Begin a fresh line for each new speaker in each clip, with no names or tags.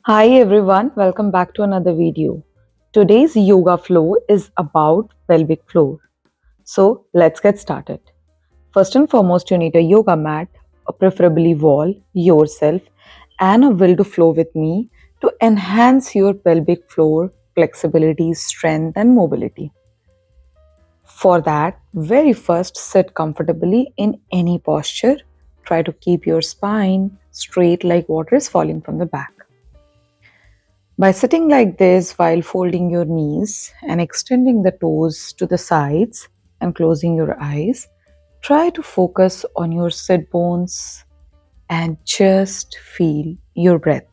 Hi everyone, welcome back to another video. Today's yoga flow is about pelvic floor. So let's get started. First and foremost, you need a yoga mat, a preferably wall, yourself, and a will to flow with me to enhance your pelvic floor flexibility, strength, and mobility. For that, very first sit comfortably in any posture. Try to keep your spine straight like water is falling from the back. By sitting like this while folding your knees and extending the toes to the sides and closing your eyes, try to focus on your sit bones and just feel your breath.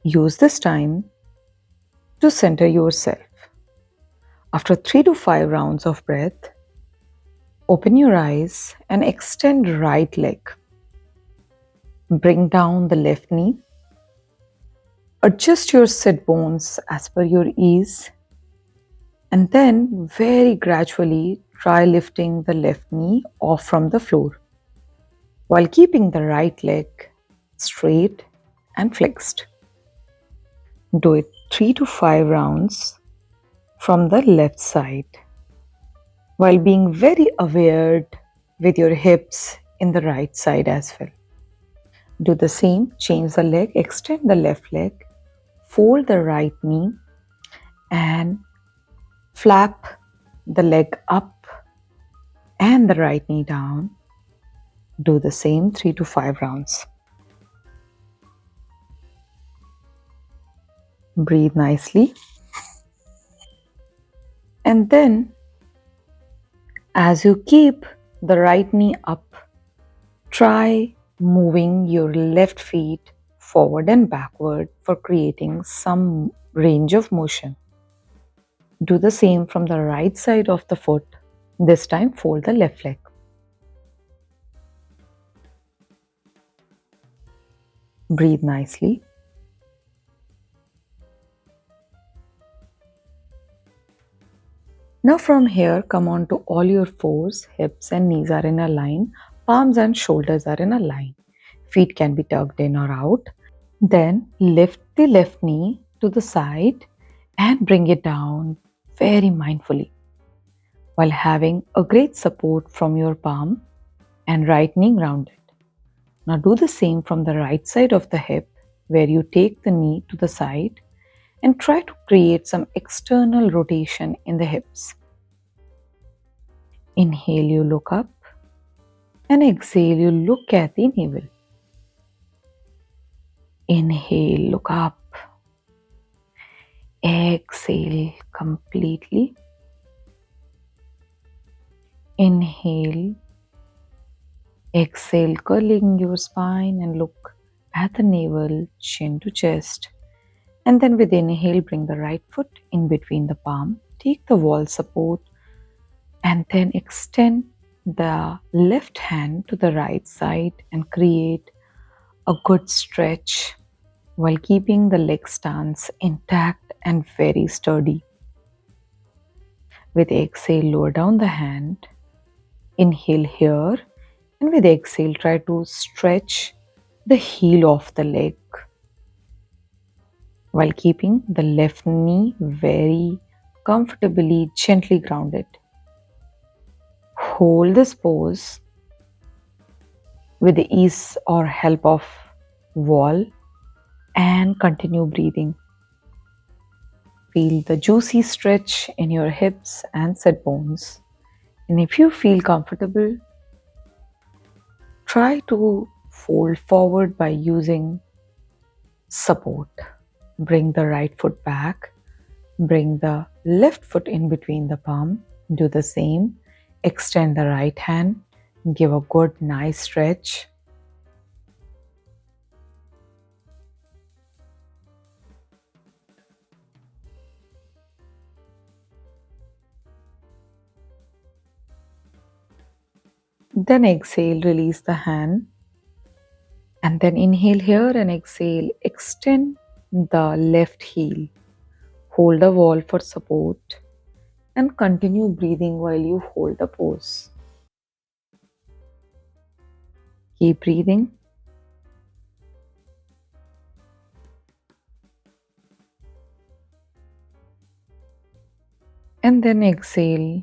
Use this time to center yourself. After 3 to 5 rounds of breath, open your eyes and extend right leg. Bring down the left knee. Adjust your sit bones as per your ease. And then very gradually try lifting the left knee off from the floor while keeping the right leg straight and flexed. Do it 3 to 5 rounds from the left side while being very aware with your hips in the right side as well. Do the same, change the leg, extend the left leg, fold the right knee and flap the leg up and the right knee down. Do the same 3 to 5 rounds. Breathe nicely. And then, as you keep the right knee up, try moving your left feet forward and backward for creating some range of motion. Do the same from the right side of the foot. This time, fold the left leg. Breathe nicely. Now from here, come on to all your fours, hips and knees are in a line, palms and shoulders are in a line. Feet can be tucked in or out. Then lift the left knee to the side and bring it down very mindfully while having a great support from your palm and right knee grounded. Now do the same from the right side of the hip where you take the knee to the side and try to create some external rotation in the hips. Inhale, you look up, and exhale, you look at the navel. Inhale, look up. Exhale completely. Inhale, exhale, curling your spine and look at the navel, chin to chest. And then with inhale, bring the right foot in between the palm. Take the wall support and then extend the left hand to the right side and create a good stretch while keeping the leg stance intact and very sturdy. With exhale, lower down the hand. Inhale here, and with exhale, try to stretch the heel of the leg while keeping the left knee very comfortably, gently grounded. Hold this pose with the ease or help of wall and continue breathing. Feel the juicy stretch in your hips and sit bones. And if you feel comfortable, try to fold forward by using support. Bring the right foot back. Bring the left foot in between the palm. Do the same. Extend the right hand. Give a good, nice stretch. Then exhale, release the hand. And then inhale here and exhale. Extend the left heel. Hold the wall for support and continue breathing while you hold the pose. Keep breathing. And then exhale.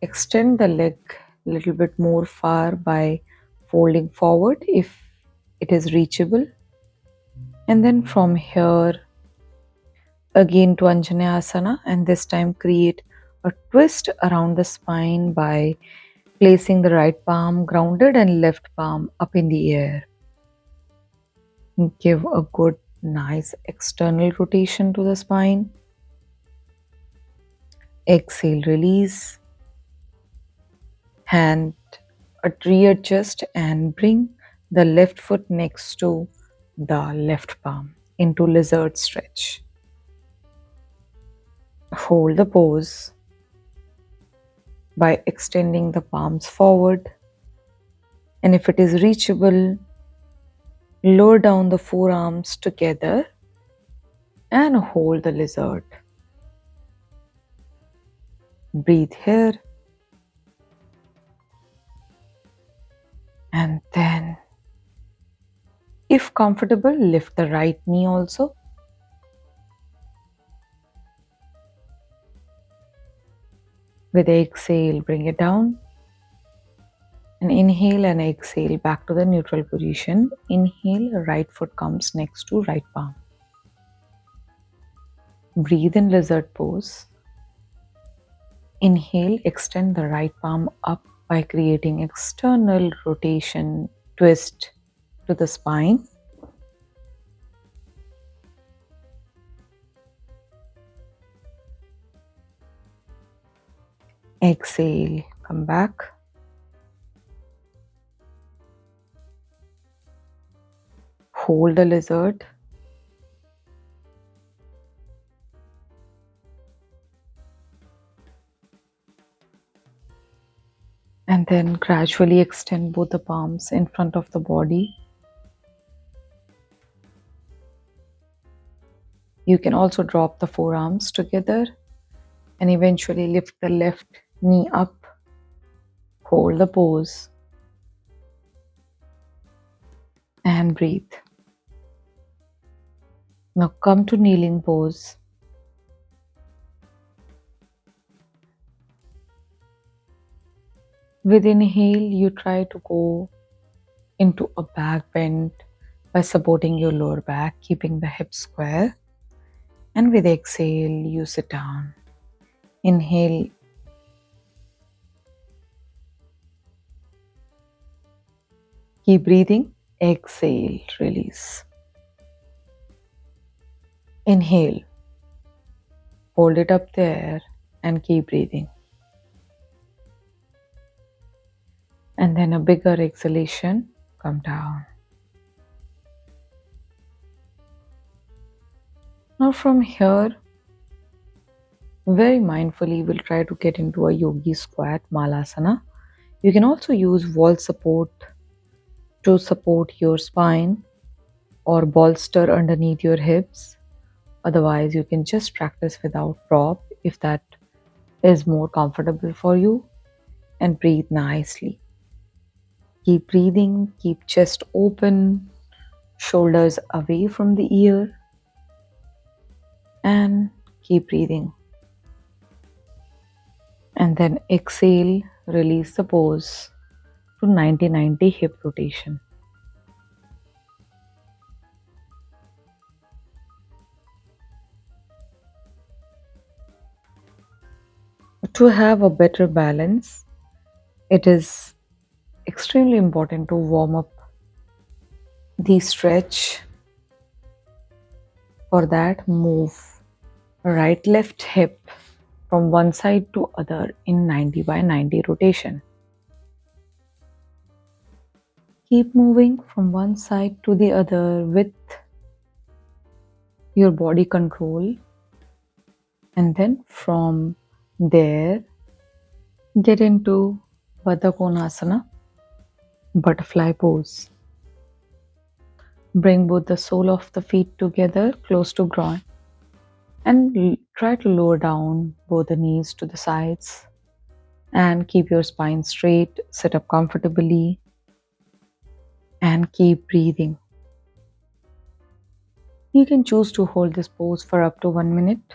Extend the leg a little bit more far by folding forward if it is reachable. And then from here, again to Anjaneyasana, and this time create a twist around the spine by placing the right palm grounded and left palm up in the air. Give a good, nice external rotation to the spine. Exhale, release. Hand readjust and bring the left foot next to the left palm into lizard stretch. Hold the pose by extending the palms forward, and if it is reachable, lower down the forearms together and hold the lizard. Breathe here, and then if comfortable, lift the right knee also. With exhale, bring it down. And inhale and exhale back to the neutral position. Inhale, right foot comes next to right palm. Breathe in lizard pose. Inhale, extend the right palm up by creating external rotation twist to the spine. Exhale, come back. Hold the lizard. And then gradually extend both the palms in front of the body. You can also drop the forearms together and eventually lift the left knee up. Hold the pose and breathe. Now come to kneeling pose. With inhale, you try to go into a back bend by supporting your lower back, keeping the hips square. And with exhale, you sit down. Inhale. Keep breathing. Exhale, release. Inhale. Hold it up there and keep breathing. And then a bigger exhalation. Come down. Now from here, very mindfully, we'll try to get into a yogi squat, malasana. You can also use wall support to support your spine or bolster underneath your hips. Otherwise, you can just practice without prop if that is more comfortable for you, and breathe nicely. Keep breathing, keep chest open, shoulders away from the ear, and keep breathing. And then exhale, release the pose to 90-90 hip rotation. To have a better balance, it is extremely important to warm up the stretch. For that, move right left hip from one side to other in 90-by-90 rotation. Keep moving from one side to the other with your body control, and then from there get into Vadakonasana, butterfly pose. Bring both the sole of the feet together close to groin and try to lower down both the knees to the sides and keep your spine straight. Sit up comfortably and keep breathing. You can choose to hold this pose for up to 1 minute.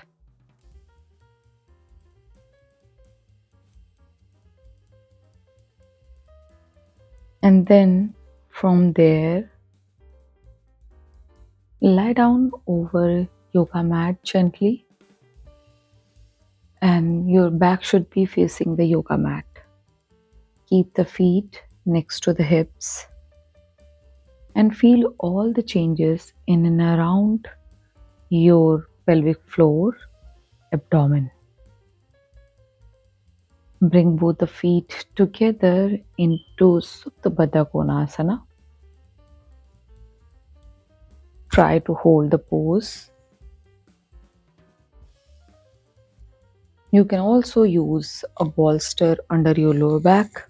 And then from there, lie down over yoga mat gently, and your back should be facing the yoga mat. Keep the feet next to the hips and feel all the changes in and around your pelvic floor, abdomen. Bring both the feet together into Supta Baddha Konasana. Try to hold the pose. You can also use a bolster under your lower back.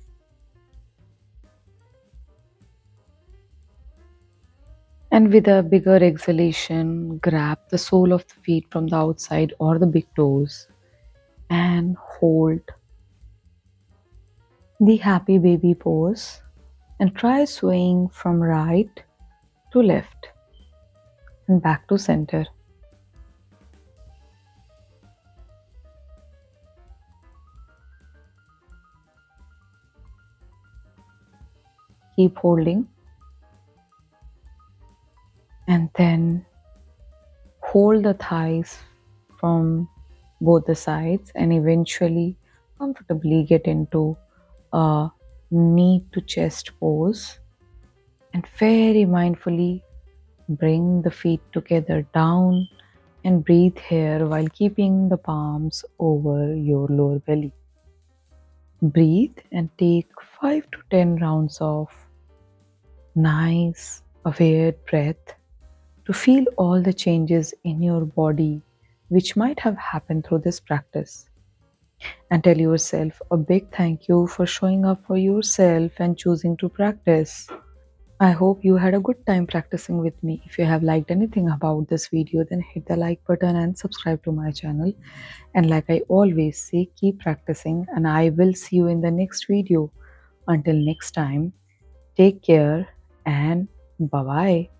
And with a bigger exhalation, grab the sole of the feet from the outside or the big toes and hold the happy baby pose, and try swaying from right to left and back to center. Keep holding, and then hold the thighs from both the sides and eventually comfortably get into a knee to chest pose, and very mindfully bring the feet together down and breathe here while keeping the palms over your lower belly. Breathe and take 5 to 10 rounds of nice aware breath to feel all the changes in your body which might have happened through this practice. And tell yourself a big thank you for showing up for yourself and choosing to practice. I hope you had a good time practicing with me. If you have liked anything about this video, then hit the like button and subscribe to my channel. And like I always say, keep practicing, and I will see you in the next video. Until next time, take care and bye bye.